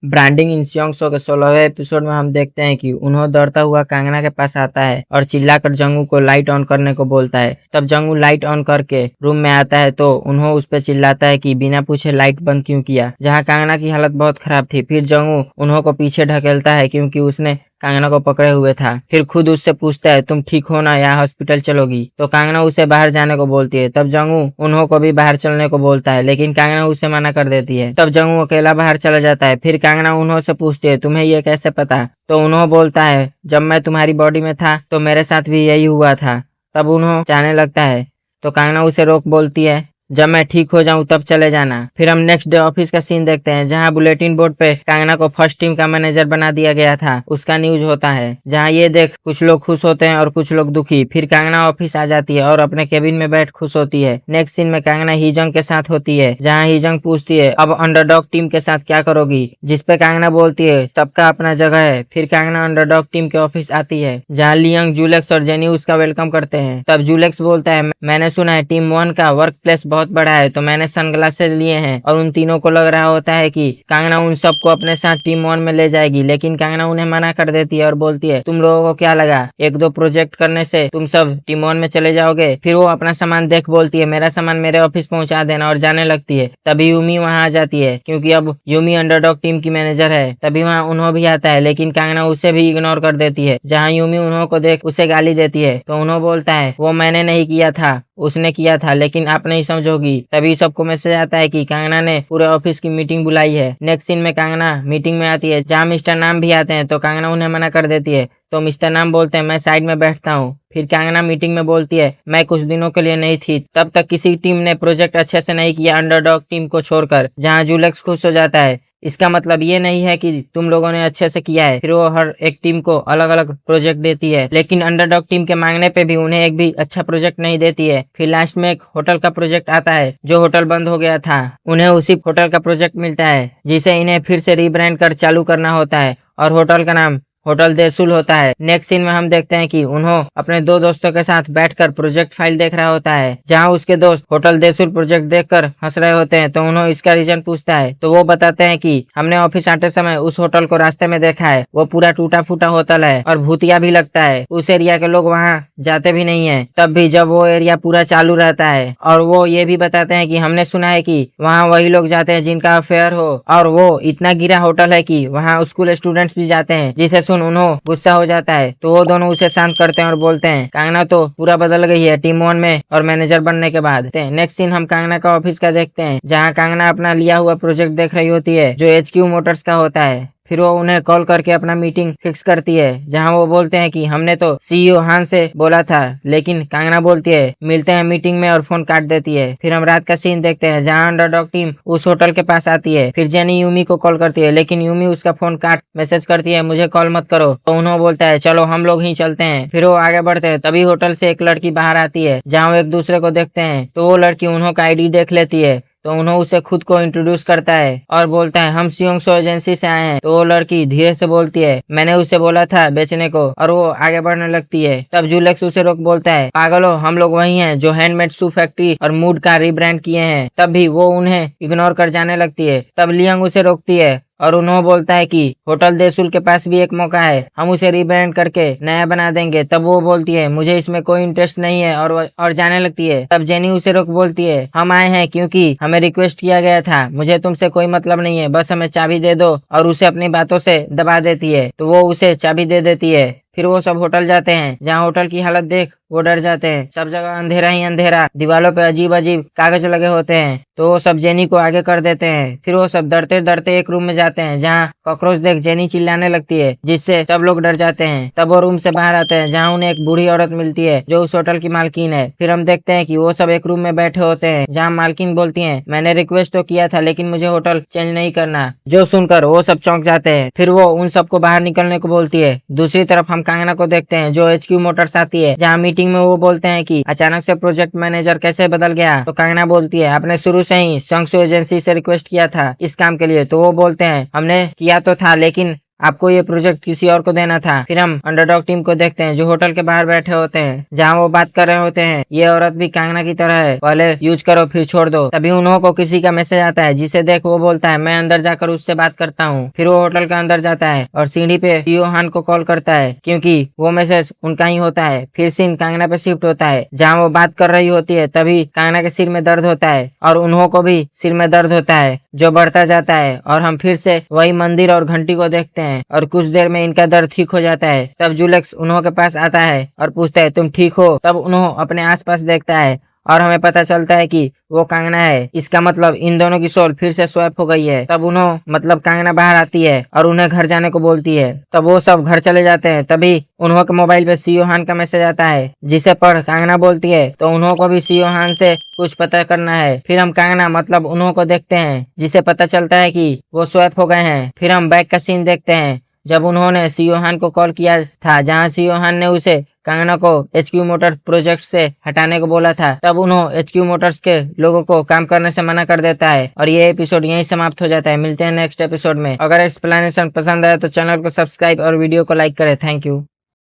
Branding इन सियोंग show के 16वें episode में हम देखते हैं कि उन्हों दौड़ता हुआ कांगना के पास आता है और चिल्लाकर जंगू को लाइट ऑन करने को बोलता है। तब जंगू लाइट ऑन करके रूम में आता है तो उन्हों उस पर चिल्लाता है कि बिना पूछे लाइट बंद क्यों किया, जहां कांगना की हालत बहुत खराब थी। फिर जंगू उन्हों को पीछे ढकेलता है क्योंकि उसने कांगना को पकड़े हुए था। फिर खुद उससे पूछता है तुम ठीक हो ना या हॉस्पिटल चलोगी, तो कांगना उसे बाहर जाने को बोलती है। तब जंगू उन्हों को भी बाहर चलने को बोलता है लेकिन कांगना उसे मना कर देती है। तब जंगू अकेला बाहर चला जाता है। फिर कांगना उन्हों से पूछती है तुम्हें ये कैसे पता, तो उन्हों बोलता है जब मैं तुम्हारी बॉडी में था तो मेरे साथ भी यही हुआ था। तब उन्हों जाने लगता है तो कांगना उसे रोक बोलती है जब मैं ठीक हो जाऊं तब चले जाना। फिर हम नेक्स्ट डे ऑफिस का सीन देखते हैं जहां बुलेटिन बोर्ड पे कांगना को फर्स्ट टीम का मैनेजर बना दिया गया था उसका न्यूज होता है, जहां ये देख कुछ लोग खुश होते हैं और कुछ लोग दुखी। फिर कांगना ऑफिस आ जाती है और अपने केबिन में बैठ खुश होती है। नेक्स्ट सीन में कांगना हीजंग के साथ होती है जहाँ हीजंग पूछती है अब अंडरडॉग टीम के साथ क्या करोगी, जिसपे कांगना बोलती है सबका अपना जगह है। फिर कांगना अंडरडॉग टीम के ऑफिस आती है जहाँ लियंग, जूलेक्स और जेनी उसका वेलकम करते हैं। तब जूलेक्स बोलता है मैंने सुना है टीम 1 का वर्क प्लेस बहुत बड़ा है तो मैंने सनग्लासेस लिए हैं, और उन तीनों को लग रहा होता है कि कांगना उन सबको अपने साथ टीम 1 में ले जाएगी। लेकिन कांगना उन्हें मना कर देती है और बोलती है तुम लोगों को क्या लगा एक दो प्रोजेक्ट करने से तुम सब टीम 1 में चले जाओगे। फिर वो अपना सामान देख बोलती है मेरा सामान मेरे ऑफिस पहुंचा देना और जाने लगती है। तभी यूमी वहां आ जाती है क्योंकि अब यूमी अंडरडॉग टीम की मैनेजर है। तभी वहां उन्हों भी आता है लेकिन कांगना उसे भी इग्नोर कर देती है। जहाँ यूमी उन्हों को देख उसे गाली देती है तो उन्हों बोलता है वो मैंने नहीं किया था, उसने किया था, लेकिन आप नहीं समझोगी। तभी सबको मैसेज आता है कि कांगना ने पूरे ऑफिस की मीटिंग बुलाई है। नेक्स्ट सीन में कांगना मीटिंग में आती है जहाँ मिस्टर नाम भी आते हैं तो कांगना उन्हें मना कर देती है। तो मिस्टर नाम बोलते हैं मैं साइड में बैठता हूँ। फिर कांगना मीटिंग में बोलती है मैं कुछ दिनों के लिए नहीं थी, तब तक किसी टीम ने प्रोजेक्ट अच्छे से नहीं किया अंडरडॉग टीम को छोड़कर, जहाँ जूलेक्स खुश हो जाता है। इसका मतलब ये नहीं है कि तुम लोगों ने अच्छे से किया है। फिर वो हर एक टीम को अलग अलग प्रोजेक्ट देती है लेकिन अंडरडॉग टीम के मांगने पे भी उन्हें एक भी अच्छा प्रोजेक्ट नहीं देती है। फिर लास्ट में एक होटल का प्रोजेक्ट आता है, जो होटल बंद हो गया था उन्हें उसी होटल का प्रोजेक्ट मिलता है जिसे इन्हें फिर से रीब्रांड कर चालू करना होता है और होटल का नाम होटल देसुल होता है। नेक्स्ट सीन में हम देखते हैं कि उन्हों अपने दो दोस्तों के साथ बैठकर प्रोजेक्ट फाइल देख रहा होता है, जहां उसके दोस्त होटल देसुल प्रोजेक्ट देखकर हंस रहे होते हैं। तो उन्हों इसका रीजन पूछता है तो वो बताते हैं कि हमने ऑफिस आते समय उस होटल को रास्ते में देखा है, वो पूरा टूटा फूटा होटल है और भूतिया भी लगता है। उस एरिया के लोग वहाँ जाते भी नहीं है, तब भी जब वो एरिया पूरा चालू रहता है। और वो ये भी बताते हैं कि हमने सुना है कि वहाँ वही लोग जाते हैं जिनका अफेयर हो, और वो इतना गिरा होटल है कि वहाँ स्कूल स्टूडेंट्स भी जाते हैं। जिसे उन्हों गुस्सा हो जाता है तो वो दोनों उसे शांत करते हैं और बोलते हैं कांगना तो पूरा बदल गई है टीम 1 में और मैनेजर बनने के बाद। नेक्स्ट सीन हम कांगना का ऑफिस का देखते हैं जहां कांगना अपना लिया हुआ प्रोजेक्ट देख रही होती है जो HQ मोटर्स का होता है। फिर वो उन्हें कॉल करके अपना मीटिंग फिक्स करती है जहां वो बोलते हैं कि हमने तो CEO हान से बोला था, लेकिन कांगना बोलती है मिलते हैं मीटिंग में और फोन काट देती है। फिर हम रात का सीन देखते हैं जहां अंडरडॉग टीम उस होटल के पास आती है। फिर जेनी यूमी को कॉल करती है लेकिन यूमी उसका फोन काट मैसेज करती है मुझे कॉल मत करो। तो उन्होंने बोलता है चलो हम लोग ही चलते हैं। फिर वो आगे बढ़ते हैं तभी होटल से एक लड़की बाहर आती है जहाँ वो एक दूसरे को देखते हैं। तो वो लड़की उन्हों का ID देख लेती है तो उन्होंने उसे खुद को इंट्रोड्यूस करता है और बोलता है हम सियोंग शो एजेंसी से आए हैं। तो वो लड़की धीरे से बोलती है मैंने उसे बोला था बेचने को, और वो आगे बढ़ने लगती है। तब जूलेक्स उसे रोक बोलता है पागलो हम लोग वही हैं जो हैंडमेड शू फैक्ट्री और मूड का रीब्रांड किए हैं। तब भी वो उन्हें इग्नोर कर जाने लगती है। तब लियंग उसे रोकती है और उन्होंने बोलता है कि होटल देसुल के पास भी एक मौका है, हम उसे रीब्रांड करके नया बना देंगे। तब वो बोलती है मुझे इसमें कोई इंटरेस्ट नहीं है और जाने लगती है। तब जेनी उसे रोक बोलती है हम आए हैं क्योंकि हमें रिक्वेस्ट किया गया था, मुझे तुमसे कोई मतलब नहीं है, बस हमें चाबी दे दो, और उसे अपनी बातों से दबा देती है। तो वो उसे चाबी दे देती है। फिर वो सब होटल जाते हैं जहाँ होटल की हालत देख वो डर जाते हैं। सब जगह अंधेरा ही अंधेरा, दीवारों पे अजीब अजीब कागज लगे होते हैं। तो वो सब जेनी को आगे कर देते हैं। फिर वो सब डरते डरते एक रूम में जाते हैं जहाँ कॉकरोच देख जेनी चिल्लाने लगती है जिससे सब लोग डर जाते हैं। तब वो रूम से बाहर आते हैं जहाँ उन्हें एक बूढ़ी औरत मिलती है जो उस होटल की मालकिन है। फिर हम देखते हैं कि वो सब एक रूम में बैठे होते हैं जहाँ मालकिन बोलती है मैंने रिक्वेस्ट तो किया था लेकिन मुझे होटल चेंज नहीं करना, जो सुनकर वो सब चौंक जाते हैं। फिर वो उन सबको बाहर निकलने को बोलती है। दूसरी तरफ हम कांगना को देखते हैं जो HQ मोटर्स आती है जहाँ मीटिंग में वो बोलते हैं कि अचानक से प्रोजेक्ट मैनेजर कैसे बदल गया। तो कांगना बोलती है आपने शुरू से ही सियोंग शो एजेंसी से रिक्वेस्ट किया था इस काम के लिए। तो वो बोलते हैं हमने किया तो था लेकिन आपको ये प्रोजेक्ट किसी और को देना था। फिर हम अंडरडॉग टीम को देखते हैं जो होटल के बाहर बैठे होते हैं जहाँ वो बात कर रहे होते हैं। ये औरत भी कांगना की तरह है, पहले यूज करो फिर छोड़ दो। तभी उन्हों को किसी का मैसेज आता है जिसे देख वो बोलता है मैं अंदर जाकर उससे बात करता हूँ। फिर वो होटल के अंदर जाता है और सीढ़ी पे सीओ हान को कॉल करता है क्योंकि वो मैसेज उनका ही होता है। फिर सीन कांगना पे शिफ्ट होता है जहाँ वो बात कर रही होती है। तभी कांगना के सिर में दर्द होता है और उन्हों को भी सिर में दर्द होता है जो बढ़ता जाता है और हम फिर से वही मंदिर और घंटी को देखते हैं और कुछ देर में इनका दर्द ठीक हो जाता है। तब जुलेक्स उन्हों के पास आता है और पूछता है तुम ठीक हो। तब उन्हों अपने आसपास देखता है और हमें पता चलता है कि वो कांगना है। इसका मतलब इन दोनों की सोल फिर से स्वैप हो गई है। तब उन्हों मतलब कांगना बाहर आती है और उन्हें घर जाने को बोलती है। तब वो सब घर चले जाते हैं। तभी उन्हों के मोबाइल पे सीओ हान का मैसेज आता है जिसे पढ़ कांगना बोलती है तो उन्हों को भी सीओ हान से कुछ पता करना है। फिर हम कांगना मतलब उन्हों को देखते हैं जिसे पता चलता है कि वो स्वैप हो गए हैं। फिर हम बैक का सीन देखते हैं जब उन्होंने सीओ हान को कॉल किया था जहाँ सीओ हान ने उसे कांगना को एचक्यू मोटर प्रोजेक्ट से हटाने को बोला था। तब उन्होंने एचक्यू मोटर्स के लोगों को काम करने से मना कर देता है और ये एपिसोड यहीं समाप्त हो जाता है। मिलते हैं नेक्स्ट एपिसोड में। अगर एक्सप्लेनेशन पसंद आया तो चैनल को सब्सक्राइब और वीडियो को लाइक करें। Thank you.